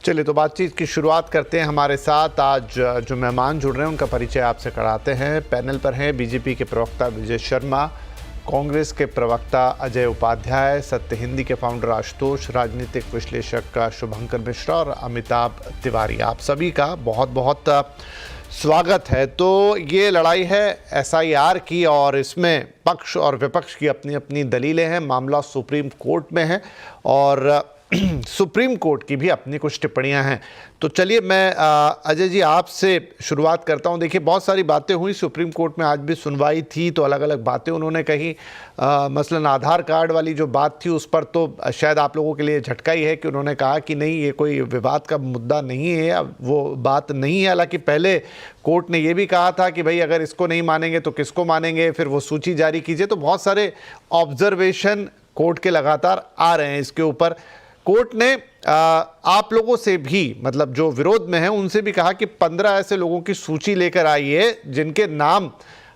चलिए तो बातचीत की शुरुआत करते हैं। हमारे साथ आज जो मेहमान जुड़ रहे हैं उनका परिचय आपसे कराते हैं। पैनल पर हैं बीजेपी के प्रवक्ता विजय शर्मा, कांग्रेस के प्रवक्ता अजय उपाध्याय, सत्य हिंदी के फाउंडर आशुतोष, राजनीतिक विश्लेषक शुभंकर मिश्रा और अमिताभ तिवारी। आप सभी का बहुत बहुत स्वागत है। तो ये लड़ाई है एसआईआर की और इसमें पक्ष और विपक्ष की अपनी अपनी दलीलें हैं। मामला सुप्रीम कोर्ट में है और सुप्रीम कोर्ट की भी अपनी कुछ टिप्पणियां हैं। तो चलिए मैं अजय जी आपसे शुरुआत करता हूं। देखिए बहुत सारी बातें हुई सुप्रीम कोर्ट में, आज भी सुनवाई थी तो अलग अलग बातें उन्होंने कही। मसलन आधार कार्ड वाली जो बात थी उस पर तो शायद आप लोगों के लिए झटका ही है कि उन्होंने कहा कि नहीं ये कोई विवाद का मुद्दा नहीं है, वो बात नहीं है। हालांकि पहले कोर्ट ने ये भी कहा था कि भाई अगर इसको नहीं मानेंगे तो किसको मानेंगे, फिर वो सूची जारी कीजिए। तो बहुत सारे ऑब्जर्वेशन कोर्ट के लगातार आ रहे हैं इसके ऊपर। कोर्ट ने आप लोगों से भी, मतलब जो विरोध में हैं उनसे भी कहा कि 15 ऐसे लोगों की सूची लेकर आइए जिनके नाम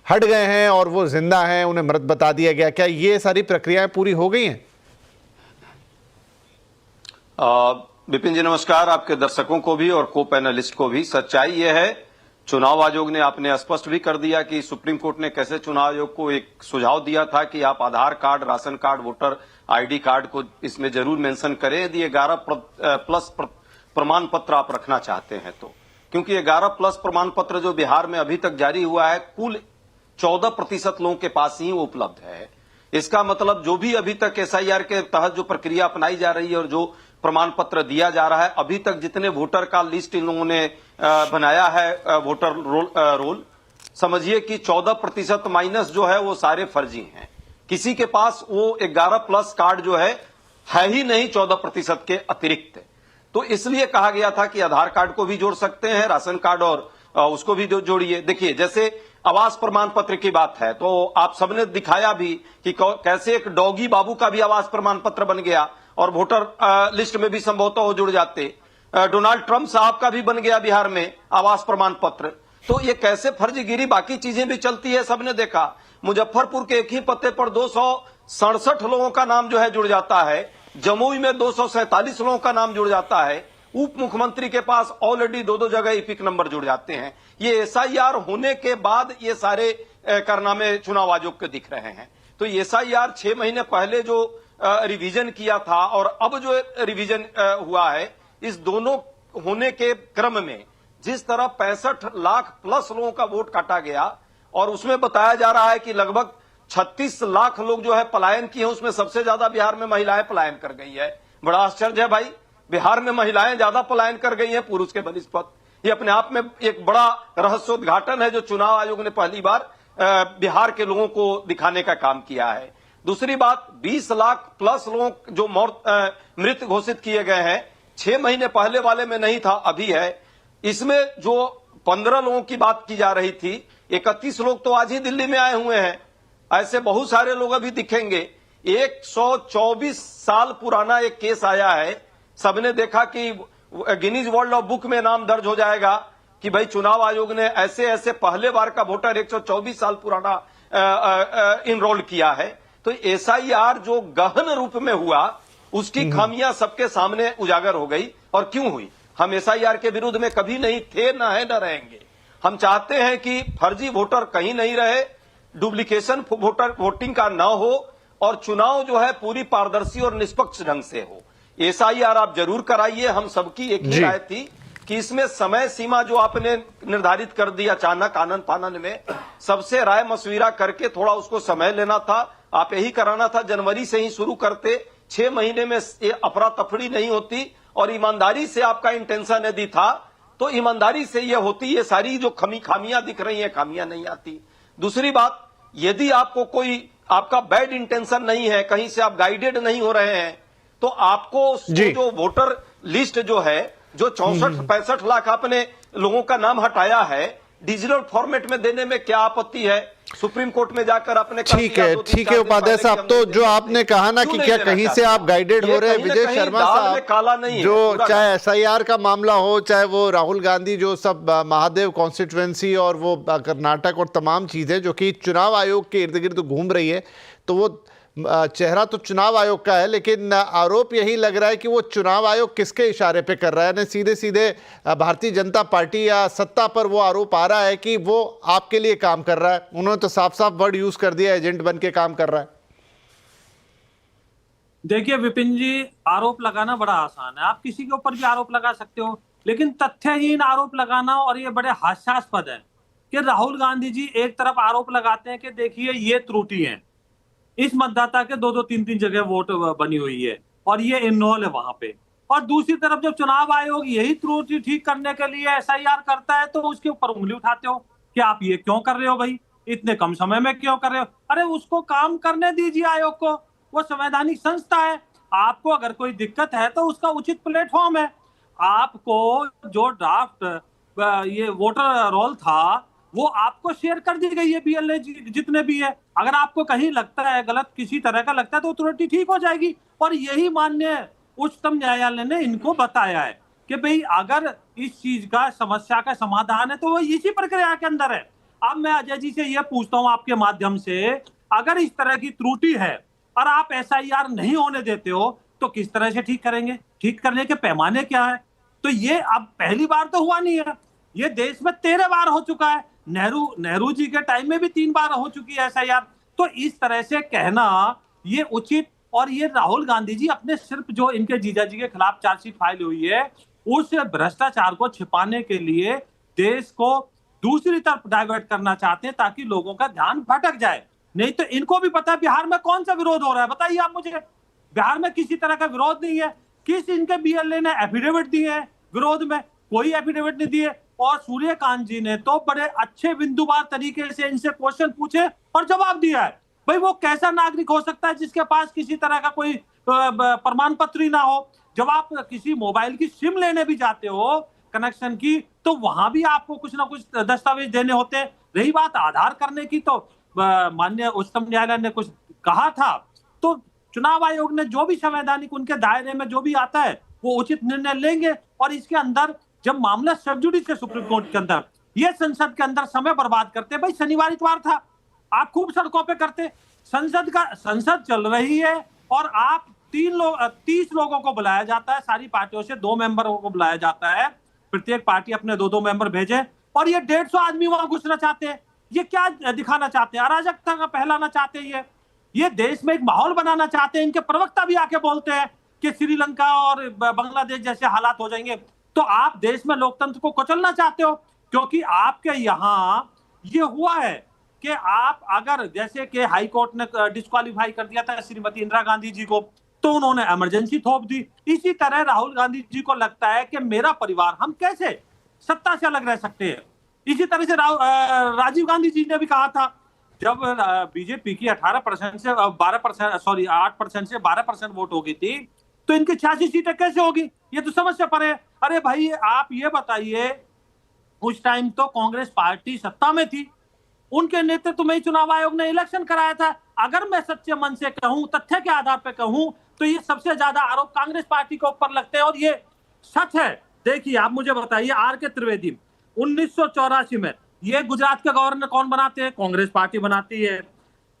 हट गए हैं और वो जिंदा हैं, उन्हें मृत बता दिया गया। क्या ये सारी प्रक्रियाएं पूरी हो गई हैं? विपिन जी नमस्कार, आपके दर्शकों को भी और को पैनलिस्ट को भी। सच्चाई यह है, चुनाव आयोग ने आपने स्पष्ट भी कर दिया कि सुप्रीम कोर्ट ने कैसे चुनाव आयोग को एक सुझाव दिया था कि आप Aadhaar card, ration card, voter ID card को इसमें जरूर मेंशन करें यदि 11+ प्रमाण पत्र आप रखना चाहते हैं तो। क्योंकि 11+ प्रमाण पत्र जो बिहार में अभी तक जारी हुआ है, कुल 14% लोगों के पास ही वो उपलब्ध है। इसका मतलब जो भी अभी तक एसआईआर के तहत जो प्रक्रिया अपनाई जा रही है और जो प्रमाण पत्र दिया जा रहा है, अभी तक जितने वोटर का लिस्ट इन लोगों ने बनाया है वोटर रोल, समझिए कि 14% माइनस जो है वो सारे फर्जी हैं। किसी के पास वो 11+ कार्ड जो है ही नहीं 14% के अतिरिक्त। तो इसलिए कहा गया था कि आधार कार्ड को भी जोड़ सकते हैं, राशन कार्ड और उसको भी जोड़िए। देखिए जैसे आवास प्रमाण पत्र की बात है तो आप सबने दिखाया भी कि कैसे एक डॉगी बाबू का भी आवास प्रमाण पत्र बन गया और वोटर लिस्ट में भी संभवतः वो जुड़ जाते। डोनाल्ड ट्रंप साहब का भी बन गया बिहार में आवास प्रमाण पत्र। तो ये कैसे फर्जीगिरी, बाकी चीजें भी चलती है, सबने देखा। मुजफ्फरपुर के एक ही पत्ते पर 267 लोगों का नाम जो है जुड़ जाता है, जमुई में 247 लोगों का नाम जुड़ जाता है, उप मुख्यमंत्री के पास ऑलरेडी 2-2 जगह इपिक नंबर जुड़ जाते हैं। ये एसआईआर होने के बाद ये सारे कारनामे चुनाव आयोग के दिख रहे हैं। तो एसआईआर 6 महीने पहले जो रिवीजन किया था और अब जो रिवीजन हुआ है, इस दोनों होने के क्रम में जिस तरह 65 लाख प्लस लोगों का वोट काटा गया और उसमें बताया जा रहा है कि लगभग 36 लाख लोग जो है पलायन किए हैं, उसमें सबसे ज्यादा बिहार में महिलाएं पलायन कर गई है। बड़ा आश्चर्य है भाई, बिहार में महिलाएं ज्यादा पलायन कर गई हैं पुरुष के बनिस्पत। ये अपने आप में एक बड़ा रहस्योद्घाटन है जो चुनाव आयोग ने पहली बार बिहार के लोगों को दिखाने का काम किया है। दूसरी बात, 20 लाख प्लस लोग जो मृत घोषित किए गए हैं, 6 महीने पहले वाले में नहीं था, अभी है। इसमें जो 15 लोगों की बात की जा रही थी, 31 लोग तो आज ही दिल्ली में आए हुए हैं। ऐसे बहुत सारे लोग अभी दिखेंगे। 124 साल पुराना एक केस आया है, सबने देखा कि गिनीज वर्ल्ड ऑफ बुक में नाम दर्ज हो जाएगा कि भाई चुनाव आयोग ने ऐसे ऐसे पहले बार का वोटर 124 साल पुराना इनरोल किया है। तो एसआईआर जो गहन रूप में हुआ उसकी खामियां सबके सामने उजागर हो गई। और क्यों हुई? हम एसआईआर के विरुद्ध में कभी नहीं थे, न है, न रहेंगे। हम चाहते हैं कि फर्जी वोटर कहीं नहीं रहे, डुप्लीकेशन वोटिंग का न हो और चुनाव जो है पूरी पारदर्शी और निष्पक्ष ढंग से हो। एसआईआर आप जरूर कराइए। हम सबकी एक ही राय थी कि इसमें समय सीमा जो आपने निर्धारित कर दी अचानक आनन फानन में, सबसे राय मशविरा करके थोड़ा उसको समय लेना था। आप यही कराना था, जनवरी से ही शुरू करते, 6 महीने में अफरा तफड़ी नहीं होती। और ईमानदारी से आपका इंटेंशन यदि था तो ईमानदारी से यह होती, ये सारी जो खामियां दिख रही हैं खामियां नहीं आती। दूसरी बात, यदि आपको कोई आपका बैड इंटेंशन नहीं है, कहीं से आप गाइडेड नहीं हो रहे हैं, तो आपको जो वोटर लिस्ट जो है, जो 64-65 लाख आपने लोगों का नाम हटाया है, डिजिटल फॉर्मेट में देने में क्या आपत्ति है? सुप्रीम कोर्ट में जाकर आपने ठीक है उपाध्याय साहब, तो जो आपने कहा ना कि क्या कहीं से आप गाइडेड हो रहे हैं, विजय शर्मा साहब, काला नहीं जो चाहे एसआईआर का मामला हो, चाहे वो राहुल गांधी जो सब महादेव कॉन्स्टिट्यूएंसी और वो कर्नाटक और तमाम चीजें जो कि चुनाव आयोग के इर्द गिर्द घूम रही है, तो वो चेहरा तो चुनाव आयोग का है, लेकिन आरोप यही लग रहा है कि वो चुनाव आयोग किसके इशारे पे कर रहा है। सीधे सीधे भारतीय जनता पार्टी या सत्ता पर वो आरोप आ रहा है कि वो आपके लिए काम कर रहा है। उन्होंने तो साफ साफ वर्ड यूज कर दिया, एजेंट बन के काम कर रहा है। देखिए विपिन जी, आरोप लगाना बड़ा आसान है, आप किसी के ऊपर भी आरोप लगा सकते हो, लेकिन तथ्यहीन आरोप लगाना, और ये बड़े हास्यास्पद है कि राहुल गांधी जी एक तरफ आरोप लगाते हैं कि देखिए ये त्रुटि है, इस मतदाता के 2-2, 3-3 जगह वोट बनी हुई है और ये इनरोल है वहां पे, और दूसरी तरफ जब चुनाव आयोग यही त्रुटि ठीक करने के लिए एसआईआर करता है तो उसके ऊपर उंगली उठाते हो कि आप ये क्यों कर रहे हो भाई, इतने कम समय में क्यों कर रहे हो। अरे उसको काम करने दीजिए, आयोग को, वो संवैधानिक संस्था है। आपको अगर कोई दिक्कत है तो उसका उचित प्लेटफॉर्म है। आपको जो ड्राफ्ट ये वोटर रोल था वो आपको शेयर कर दी गई है, बीएलए जितने भी है। अगर आपको कहीं लगता है गलत किसी तरह का लगता है तो त्रुटि ठीक हो जाएगी, और यही माननीय उच्चतम न्यायालय ने इनको बताया है कि भाई अगर इस चीज का समस्या का समाधान है तो वो इसी प्रक्रिया के अंदर है। अब मैं अजय जी से ये पूछता हूं आपके माध्यम से, अगर इस तरह की त्रुटि है और आप एसआईआर नहीं होने देते हो तो किस तरह से ठीक करेंगे? ठीक करने के पैमाने क्या है? तो ये अब पहली बार तो हुआ नहीं है, ये देश में 13 बार हो चुका है। नेहरू जी के टाइम में भी 3 बार हो चुकी है एसआईआर। तो इस तरह से कहना ये उचित, और ये राहुल गांधी जी अपने सिर्फ जो इनके जीजा जी के खिलाफ चार्जशीट फाइल हुई है उस भ्रष्टाचार को छिपाने के लिए देश को दूसरी तरफ डाइवर्ट करना चाहते हैं ताकि लोगों का ध्यान भटक जाए। नहीं तो इनको भी पता है बिहार में कौन सा विरोध हो रहा है, बताइए आप मुझे। बिहार में किसी तरह का विरोध नहीं है। किस इनके बीएलए ने एफिडेविट दिए है विरोध में? कोई एफिडेविट नहीं दिए। और सूर्यकांत जी ने तो बड़े अच्छे बिंदुवार तरीके से इनसे क्वेश्चन पूछे और जवाब दिया है। भाई वो कैसा नागरिक हो सकता है जिसके पास किसी तरह का कोई प्रमाण पत्र ही ना हो? जब आप किसी मोबाइल की सिम लेने भी जाते हो कनेक्शन की, तो वहां भी आपको कुछ ना कुछ दस्तावेज देने होते हैं। रही बात आधार करने की, तो माननीय उच्चतम न्यायालय ने कुछ कहा था, तो चुनाव आयोग ने जो भी संवैधानिक उनके दायरे में जो भी आता है वो उचित निर्णय लेंगे। और इसके अंदर जब मामला सब जुडिस है सुप्रीम कोर्ट के अंदर, ये संसद के अंदर समय बर्बाद करते। भाई शनिवार इतवार था, आप खूब सड़कों पे करते। संसद चल रही है और आप 30 लोगों को बुलाया जाता है, सारी पार्टियों से 2 मेंबरों को बुलाया जाता है, प्रत्येक पार्टी अपने 2-2 मेंबर भेजे, और ये 150 आदमी वहां घुसना चाहते हैं। ये क्या दिखाना चाहते हैं? अराजकता का फैलाना चाहते हैं। ये देश में एक माहौल बनाना चाहते हैं। इनके प्रवक्ता भी आके बोलते हैं कि श्रीलंका और बांग्लादेश जैसे हालात हो जाएंगे। तो आप देश में लोकतंत्र को कुचलना चाहते हो, क्योंकि आपके यहां ये हुआ है कि आप अगर जैसे कि हाई कोर्ट ने डिस्क्वालीफाई कर दिया था श्रीमती इंदिरा गांधी जी को, तो उन्होंने इमरजेंसी थोप दी। इसी तरह राहुल गांधी जी को लगता है कि मेरा परिवार, हम कैसे सत्ता से अलग रह सकते हैं। इसी तरह से राजीव गांधी जी ने भी कहा था, जब बीजेपी की 18% से 12%, सॉरी 8% से 12% वोट हो गई थी, तो इनकी 86 सीटें कैसे होगी? ये तो समझ से परे। अरे भाई आप ये बताइए, उस टाइम तो कांग्रेस पार्टी सत्ता में थी, उनके नेतृत्व में ही चुनाव आयोग ने इलेक्शन कराया था। अगर मैं सच्चे मन से कहूं, तथ्य के आधार पर कहूं, तो ये सबसे ज्यादा आरोप कांग्रेस पार्टी के ऊपर लगते हैं, और ये सच है। देखिए आप मुझे बताइए, आर के त्रिवेदी 1984 में ये गुजरात के गवर्नर कौन बनाते हैं? कांग्रेस पार्टी बनाती है।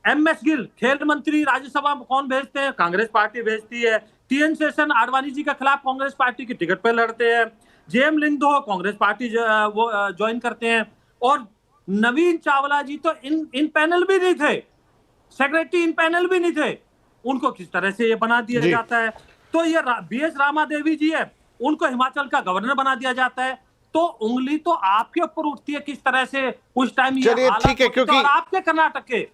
एमएस गिल खेल मंत्री राज्यसभा में कौन भेजते हैं? कांग्रेस पार्टी भेजती है। टीएन शेषन आडवाणी जी के खिलाफ कांग्रेस पार्टी की टिकट पे लड़ते हैं। जेएम लिंगदो कांग्रेस पार्टी वो ज्वाइन करते हैं। और नवीन चावला जी तो इन पैनल भी नहीं थे, सेक्रेटरी इन पैनल भी नहीं थे, उनको किस तरह से ये बना दिया जाता है। तो ये बीएस रामा देवी जी है, उनको हिमाचल का गवर्नर बना दिया जाता है। तो उंगली तो आपके ऊपर उठती है किस तरह से उस टाइम ये हालात, ठीक है, क्योंकि और आपके कर्नाटक के